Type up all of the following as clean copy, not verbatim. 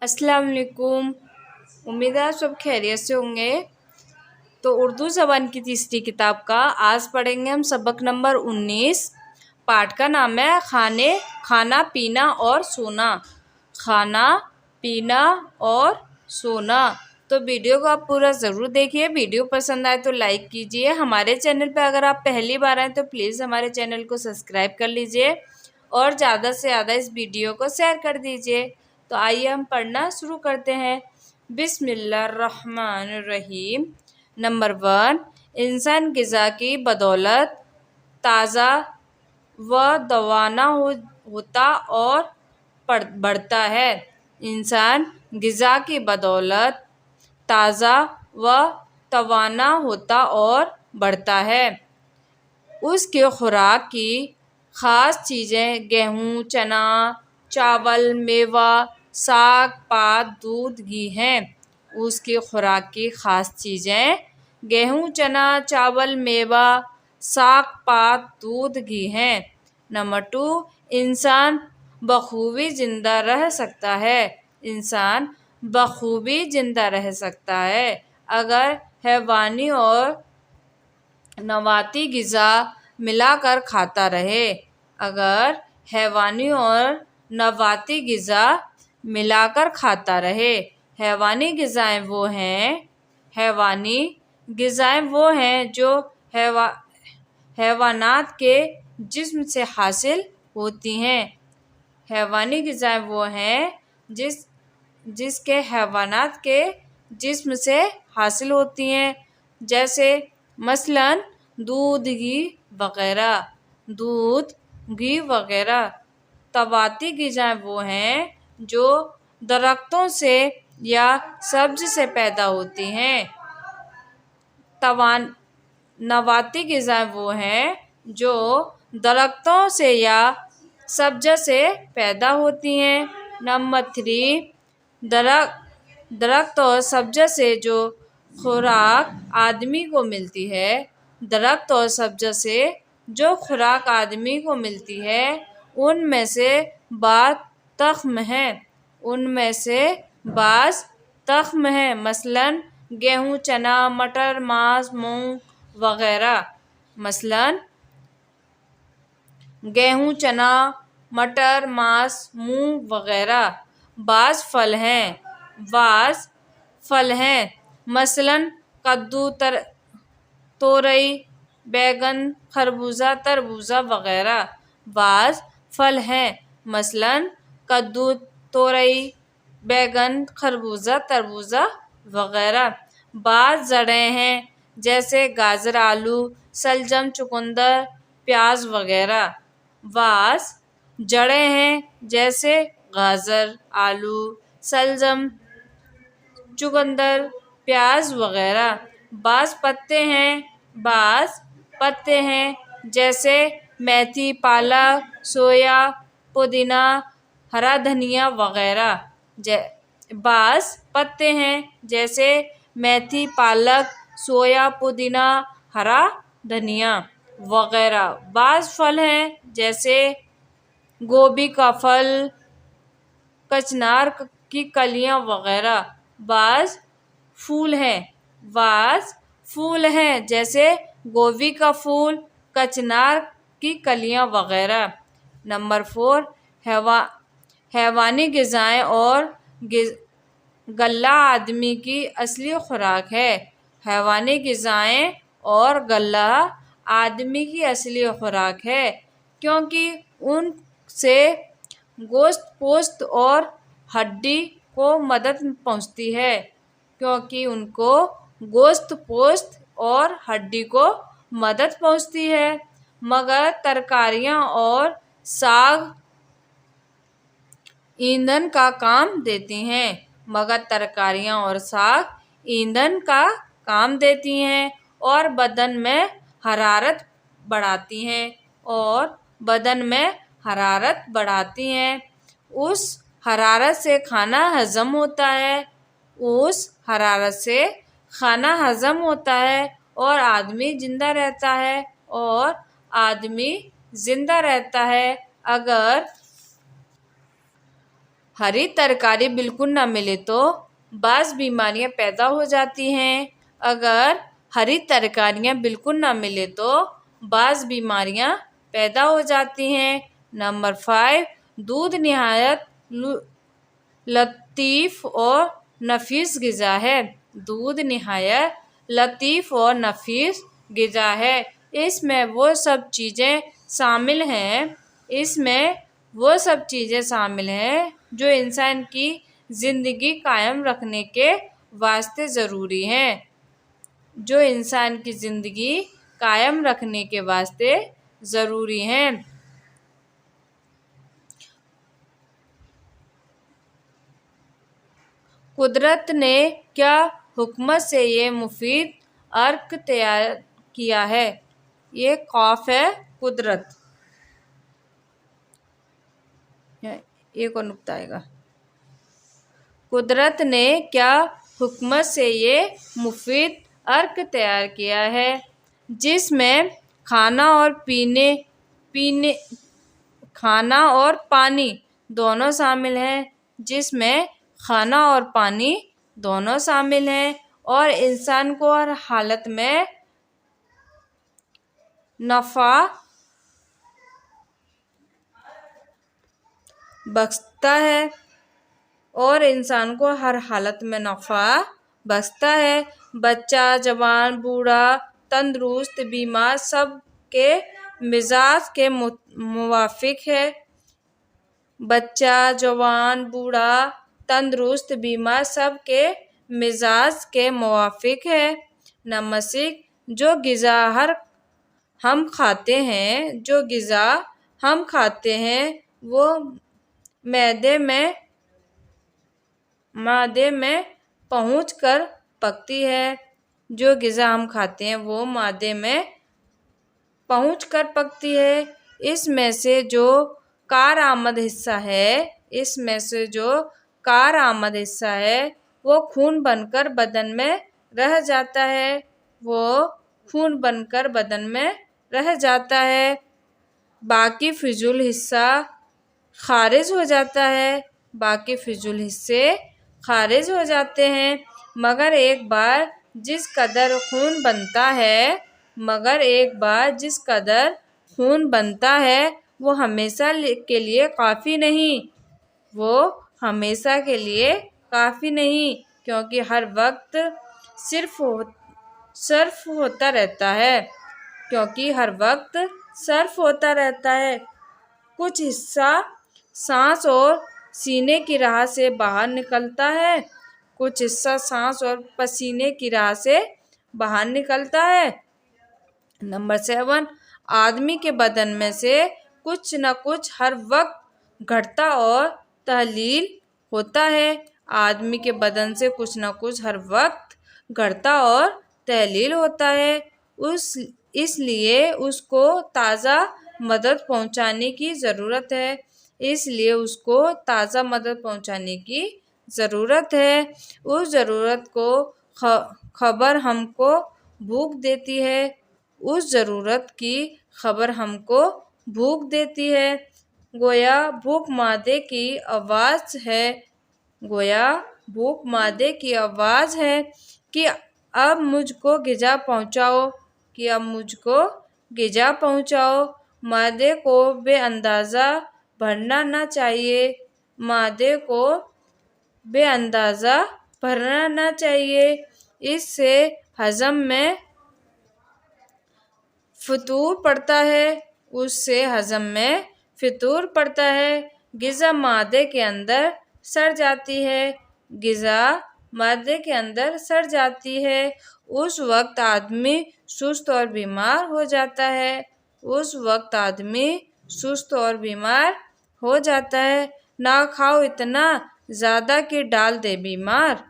अस्सलाम वालेकुम। उम्मीद है आप सब खैरियत से होंगे। तो उर्दू ज़बान की तीसरी किताब का आज पढ़ेंगे हम सबक नंबर 19। पाठ का नाम है खाना पीना और सोना। खाना पीना और सोना। तो वीडियो को आप पूरा ज़रूर देखिए। वीडियो पसंद आए तो लाइक कीजिए। हमारे चैनल पर अगर आप पहली बार आए तो प्लीज़ हमारे चैनल को सब्सक्राइब कर लीजिए और ज़्यादा से ज़्यादा इस वीडियो को शेयर कर दीजिए। तो आइए हम पढ़ना शुरू करते हैं। बिस्मिल्लाहिर्रहमानिर्रहीम। नंबर 1, इंसान ग़िज़ा की बदौलत ताज़ा व दवाना होता और बढ़ता है। इंसान ग़िज़ा की बदौलत ताज़ा व तवाना होता और बढ़ता है। उसके खुराक की ख़ास चीज़ें गेहूँ, चना, चावल, मेवा, साग पात, दूध, घी हैं। उसकी खुराक की ख़ास चीज़ें गेहूँ, चना, चावल, मेवा, साग पात, दूध, घी हैं। नंबर 2, इंसान बखूबी ज़िंदा रह सकता है। इंसान बखूबी ज़िंदा रह सकता है अगर हैवानी और नबाती ग़िज़ा मिलाकर खाता रहे। अगर हैवानी और नबाती ग़िज़ा मिलाकर खाता रहे। हैवानी ग़िज़ाएँ वो हैं जो हैवानात के जिस्म से हासिल होती हैं। हैवानी ग़िज़ाएँ वो हैं जिसके हैवानात के जिस्म से हासिल होती हैं, जैसे मसलन दूध, घी वगैरह। तबाती ग़िज़ाएँ वो हैं जो दरख्तों से या सब्ज़ से पैदा होती हैं। नबाती ग़िज़ाएँ वो हैं जो दरख्तों से या सब्ज़ से पैदा होती हैं। नंबर 3, दरख्त और सब्ज़ से जो खुराक आदमी को मिलती है। दरख्त और सब्ज़ से जो खुराक आदमी को मिलती है उनमें से बाज़ तख्म हैं। मसलन गेहूँ, चना, मटर, मांस, मूंग वगैरह। मसलन गेहूँ, चना, मटर, मांस, मूंग वगैरह। बाज़ फल हैं। मसलन कद्दू, तोरई, बैगन, खरबूजा, तरबूजा वगैरह। बाज़ फल हैं। मसलन कद्दू, तोरई, बैगन, खरबूजा, तरबूजा वगैरह। बाज़ जड़ें हैं जैसे गाजर, आलू, शलजम, चुकंदर, प्याज वगैरह। बाज़ जड़ें हैं जैसे गाजर, आलू, शलजम, चुकंदर, प्याज वगैरह। बाज़ पत्ते हैं जैसे मेथी, पालक, सोया, पुदीना, हरा धनिया वगैरह। बाज़ पत्ते हैं जैसे मेथी, पालक, सोया, पुदीना, हरा धनिया वगैरह। बाज़ फल हैं जैसे गोभी का फल, कचनार की कलियां वगैरह। बाज़ फूल हैं जैसे गोभी का फूल, कचनार की कलियां वगैरह। नंबर 4, हैवानी ग़िज़ाएँ और गल्ला आदमी की असली खुराक है। हैवानी ग़िज़ाएँ और गल्ला आदमी की असली खुराक है क्योंकि उनसे गोश्त पोस्त और हड्डी को मदद पहुंचती है। मगर तरकारियां और साग ईंधन का काम देती हैं और बदन में हरारत बढ़ाती हैं। उस हरारत से खाना हजम होता है और आदमी जिंदा रहता है। हरी तरकारी बिल्कुल ना मिले तो बाज़ बीमारियां पैदा हो जाती हैं। अगर हरी तरकारियां बिल्कुल ना मिले तो बाज़ बीमारियां पैदा हो जाती हैं। नंबर 5, दूध निहायत लतीफ़ और नफीस ग़िज़ा है। दूध निहायत लतीफ़ और नफीस ग़िज़ा है। इसमें वो सब चीज़ें शामिल हैं जो इंसान की ज़िंदगी कायम रखने के वास्ते ज़रूरी हैं। जो इंसान की ज़िंदगी कायम रखने के वास्ते ज़रूरी हैं। कुदरत ने क्या हुकमत से ये मुफीद अर्क तैयार किया है। ये कौफ है कुदरत, एक और नुक्ता आएगा। कुदरत ने क्या हुकमत से ये मुफीद अर्क तैयार किया है जिसमें खाना और पानी दोनों शामिल हैं। जिसमें खाना और पानी दोनों शामिल हैं और इंसान को हर हालत में नफ़ा बख्शता है बच्चा, जवान, बूढ़ा, तंदुरुस्त, बीमार सब के मिजाज के मुवाफिक है। बच्चा, जवान, बूढ़ा, तंदुरुस्त, बीमार सब के मिजाज के मुवाफिक है। नंबर 6, जो ग़िज़ा हम खाते हैं वो मादे में पहुँच कर पकती है। जो ग़िज़ा हम खाते हैं वो मादे में पहुँच कर पकती है। इसमें से जो कारआमद हिस्सा है वो खून बनकर बदन में रह जाता है। बाकी फिजूल हिस्से खारिज हो जाते हैं। मगर एक बार जिस कदर खून बनता है वो हमेशा के लिए काफ़ी नहीं, क्योंकि हर वक्त सर्फ होता रहता है। कुछ हिस्सा सांस और सीने की राह से बाहर निकलता है। नंबर 7, आदमी के बदन में से कुछ न कुछ हर वक्त घटता और तहलील होता है। इसलिए उसको ताज़ा मदद पहुंचाने की ज़रूरत है। उस ज़रूरत को खबर हमको भूख देती है। गोया भूख मादे की आवाज़ है कि अब मुझको ग़िज़ा पहुँचाओ। मादे को बेअंदाज़ा भरना ना चाहिए। इससे हज़म में फ़ितूर पड़ता है। ग़िज़ा मादे के अंदर सड़ जाती है। उस वक्त आदमी सुस्त और बीमार हो जाता है। ना खाओ इतना ज़्यादा कि डाल दे बीमार,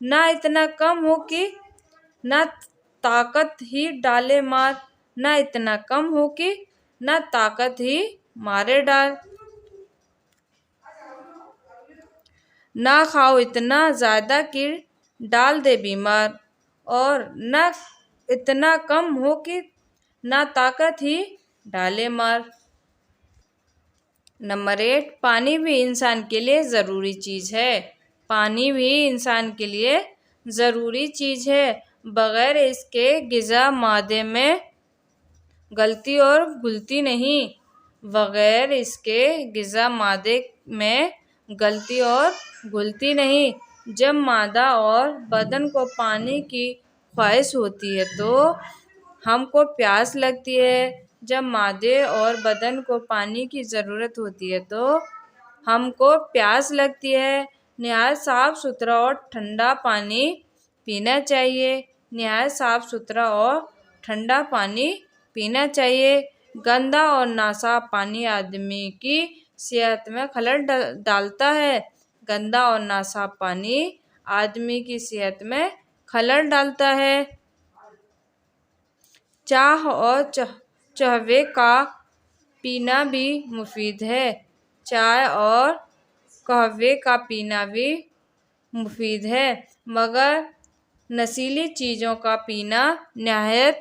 ना इतना कम हो कि ना ताकत ही मारे डाल। ना खाओ इतना ज़्यादा कि डाल दे बीमार और न इतना कम हो कि ना ताकत ही डाले मार। نمبر 8، پانی بھی انسان کے لیے ضروری چیز ہے۔ پانی بھی انسان کے لیے ضروری چیز ہے، بغیر اس کے غذا معدے میں گلتی اور گھلتی نہیں۔ بغیر اس کے غذا معدے میں گلتی اور گھلتی نہیں۔ جب معدہ اور بدن کو پانی کی خواہش ہوتی ہے تو ہم کو پیاس لگتی ہے۔ جب معدے اور بدن کو پانی کی ضرورت ہوتی ہے تو ہم کو پیاس لگتی ہے۔ نہایت صاف ستھرا اور ٹھنڈا پانی پینا چاہیے۔ نہایت صاف ستھرا اور ٹھنڈا پانی پینا چاہیے۔ گندا اور ناصاف پانی آدمی کی صحت میں خلل ڈالتا ہے۔ گندا اور ناصاف پانی آدمی کی صحت میں خلل ڈالتا ہے۔ چائے اور قہوے کا پینا بھی مفید ہے۔ چائے اور قہوے کا پینا بھی مفید ہے، مگر نشیلی چیزوں کا پینا نہایت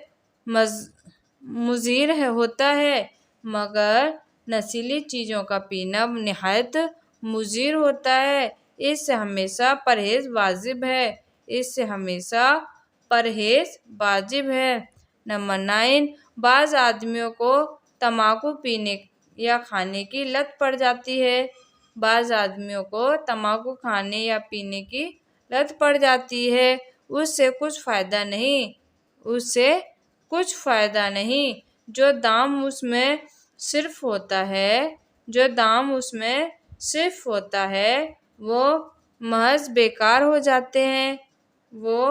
مضر ہوتا ہے۔ مگر نشیلی چیزوں کا پینا نہایت مضر ہوتا ہے۔ اس سے ہمیشہ پرہیز واجب ہے۔ اس سے ہمیشہ پرہیز واجب ہے۔ نمبر 9، بعض آدمیوں کو تمباکو پینے یا کھانے کی لت پڑ جاتی ہے۔ بعض آدمیوں کو تمباکو کھانے یا پینے کی لت پڑ جاتی ہے۔ اس سے کچھ فائدہ نہیں۔ اس سے کچھ فائدہ نہیں۔ جو دام اس میں صرف ہوتا ہے وہ محض بیکار ہو جاتے ہیں۔ وہ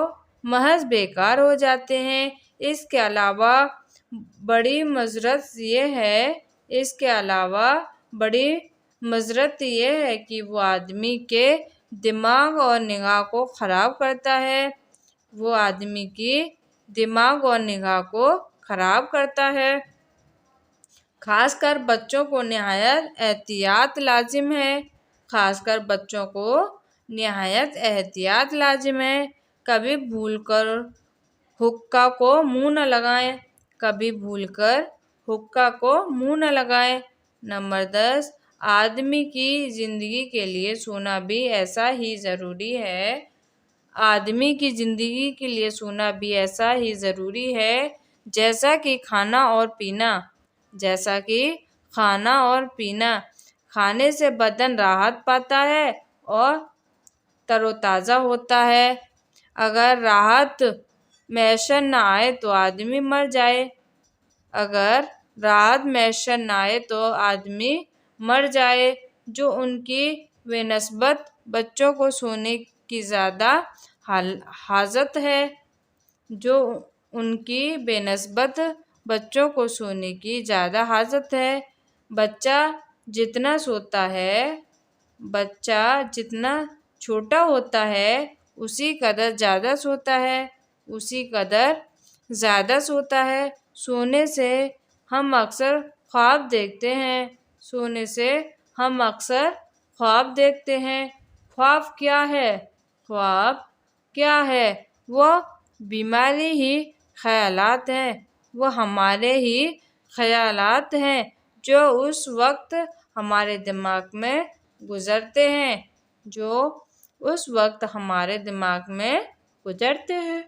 محض بیکار ہو جاتے ہیں۔ اس کے علاوہ بڑی مضرت یہ ہے کہ وہ آدمی کے دماغ اور نگاہ کو خراب کرتا ہے۔ وہ آدمی کی دماغ اور نگاہ کو خراب کرتا ہے۔ خاص کر بچوں کو نہایت احتیاط لازم ہے۔ خاص کر بچوں کو نہایت احتیاط لازم ہے۔ کبھی بھول کر حقہ کو منہ نہ لگائیں۔ کبھی بھول کر حقہ کو منہ نہ لگائیں۔ نمبر 10، آدمی کی زندگی کے لیے سونا بھی ایسا ہی ضروری ہے۔ آدمی کی زندگی کے لیے سونا بھی ایسا ہی ضروری ہے جیسا کہ کھانا اور پینا۔ جیسا کہ کھانا اور پینا۔ کھانے سے بدن راحت پاتا ہے اور تر و تازہ ہوتا ہے۔ اگر راحت میسر نہ آئے تو آدمی مر جائے۔ اگر راحت میسر نہ آئے تو آدمی مر جائے۔ جو ان کی بہ نسبت بچوں کو سونے کی زیادہ حاجت ہے۔ جو ان کی بہ نسبت بچوں کو سونے کی زیادہ حاجت ہے۔ بچہ جتنا چھوٹا ہوتا ہے اسی قدر زیادہ سوتا ہے۔ اسی قدر زیادہ سوتا ہے۔ سونے سے ہم اکثر خواب دیکھتے ہیں۔ سونے سے ہم اکثر خواب دیکھتے ہیں۔ خواب کیا ہے؟ خواب کیا ہے؟ وہ ہمارے ہی خیالات ہیں۔ وہ ہمارے ہی خیالات ہیں جو اس وقت ہمارے دماغ میں گزرتے ہیں۔ جو اس وقت ہمارے دماغ میں گزرتے ہیں۔